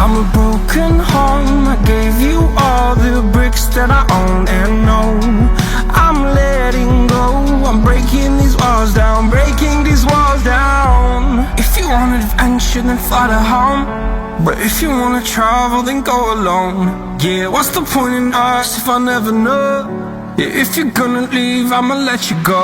I'm a broken home. I gave you all the bricks that I own and know. I'm letting go. I'm breaking these walls down, breaking these walls down. If you want adventure, then fly to home. But if you wanna travel, then go alone. Yeah, what's the point in us if I never know? Yeah, if you're gonna leave, I'ma let you go.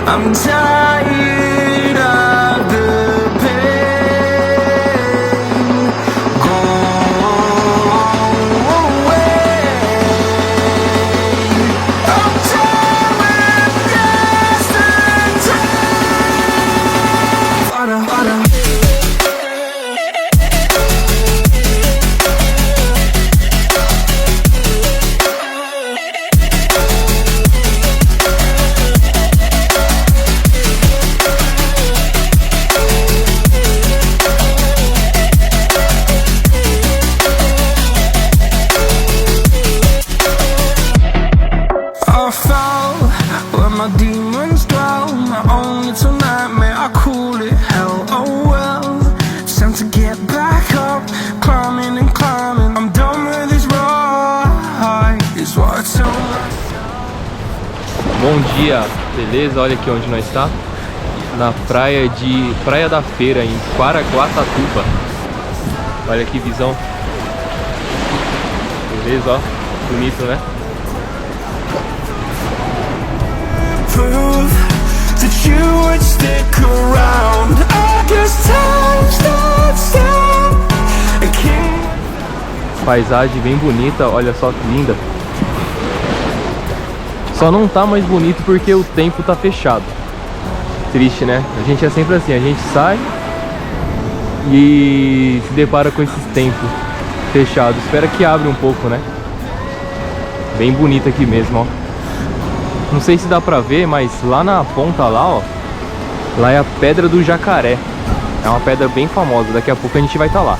I'm tired of the pain. Go away. I'm done with yesterday. My demons dwell, my own little nightmare, I call it hell, oh well. It's time to get back up, climbing and climbing. I'm done with this ride, is what I tell myself. Bom dia, beleza? Olha aqui onde nós está. Na Praia da Feira, em Caraguatatuba. Olha que visão. Beleza, ó. Bonito, né? Prove that you would stick around. I guess time stands still. A king. Paisagem bem bonita, olha só que linda. Só não tá mais bonito porque o tempo tá fechado. Triste, né? A gente é sempre assim, a gente sai e se depara com esses tempos fechados. Espera que abra um pouco, né? Bem bonito aqui mesmo, ó. Não sei se dá pra ver, mas lá na ponta lá, ó, lá é a Pedra do Jacaré. É uma pedra bem famosa, daqui a pouco a gente vai estar lá.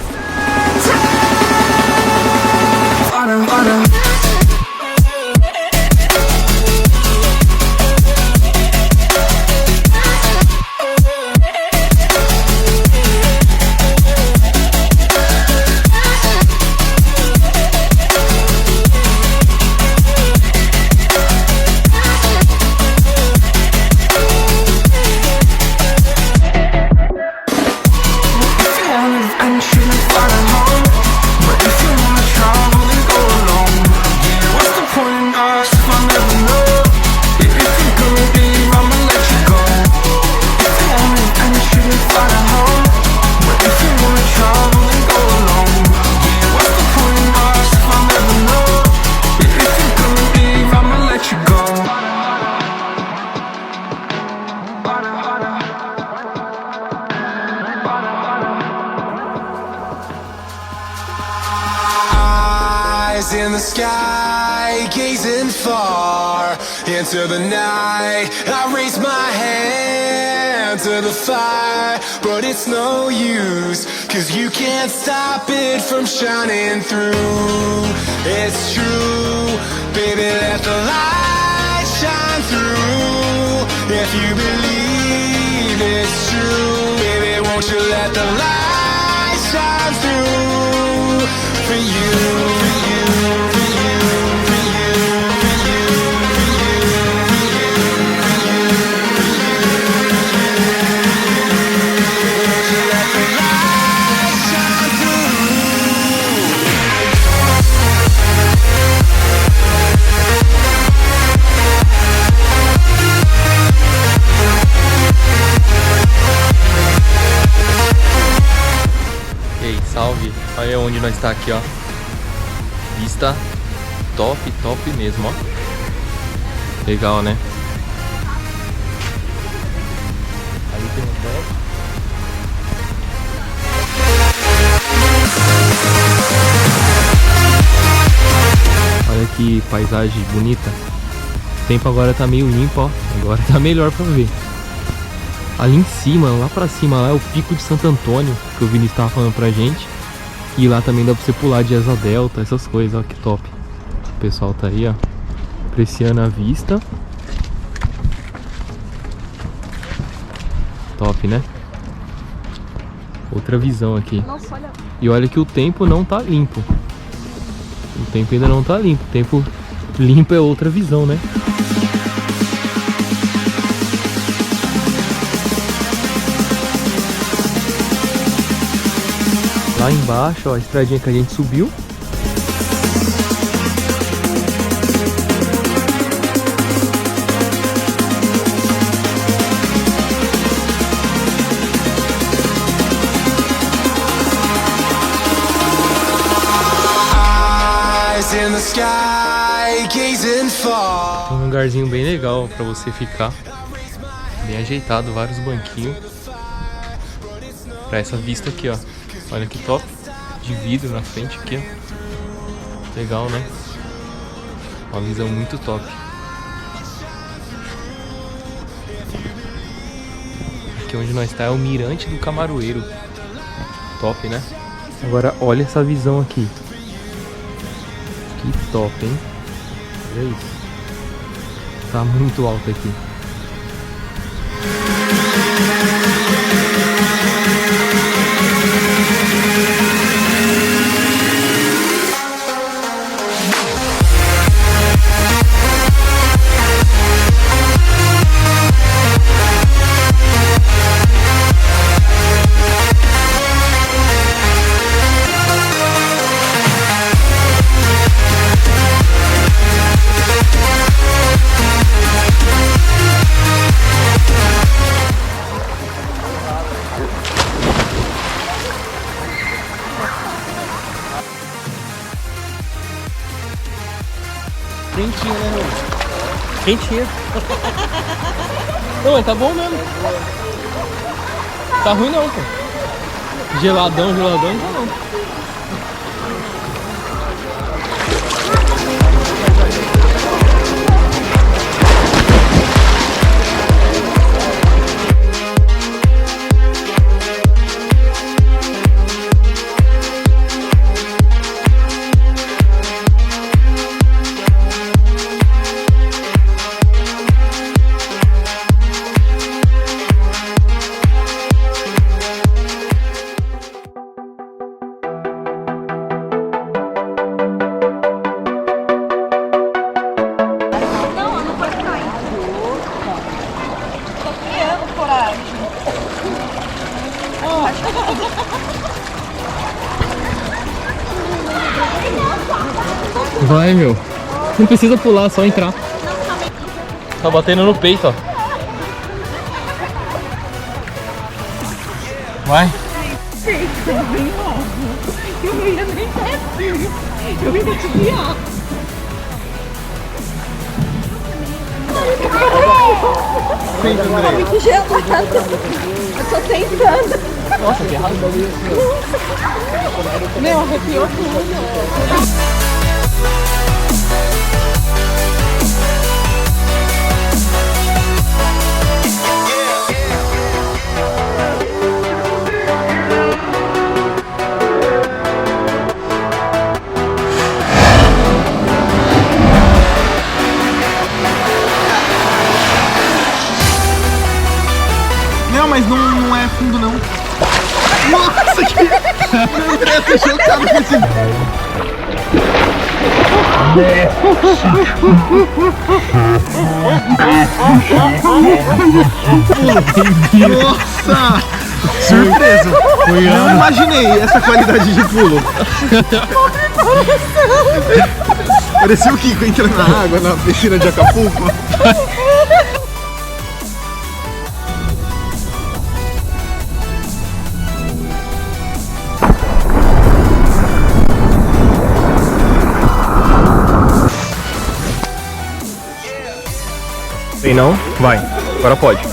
In the sky, gazing far into the night, I raise my hand to the fire, but it's no use, 'cause you can't stop it from shining through. It's true, baby, let the light shine through. If you believe it's true, baby, won't you let the light shine through for you. Salve, olha onde nós está aqui, ó. Vista top, top mesmo, ó. Legal, né? Ali tem um pé. Olha que paisagem bonita. O tempo agora tá meio limpo, ó. Agora tá melhor pra ver. Ali em cima, lá pra cima, lá é o Pico de Santo Antônio, que o Vini estava falando pra gente. E lá também dá pra você pular de asa delta, essas coisas, ó, que top. O pessoal tá aí, ó, apreciando a vista. top, né? Outra visão aqui. Nossa, olha. E olha que o tempo não tá limpo. O tempo ainda não tá limpo. O tempo limpo é outra visão, né? Lá embaixo, ó, a estradinha que a gente subiu. In the sky, gazing far. Um lugarzinho bem legal pra você ficar. Bem ajeitado, vários banquinhos. Pra essa vista aqui, ó. Olha que top. De vidro na frente aqui, ó. Legal, né? Uma visão muito top. Aqui onde nós está é o mirante do Camaroeiro. Top, né? Agora olha essa visão aqui. Que top, hein? Olha isso. Tá muito alto aqui. Quentinho, né, meu? Quentinha. Não, mas tá bom mesmo. Tá ruim não, pô. Geladão, geladão, não tá não. Vai, meu. Não precisa pular, só entrar. Tá batendo no peito, ó. Vai. Eu não ia nem ter assim. Eu ia te guiar. Tá muito gelado. Eu tô tentando. Nossa, que errado. Meu, arrepiou tudo. Não, mas não é fundo, não. Nossa, que... Meu Deus, tô chocado com esse... Nossa! Surpresa! Não imaginei essa qualidade de pulo. Parecia o Kiko entrando na água na piscina de Acapulco. Sei não? Vai. Agora pode.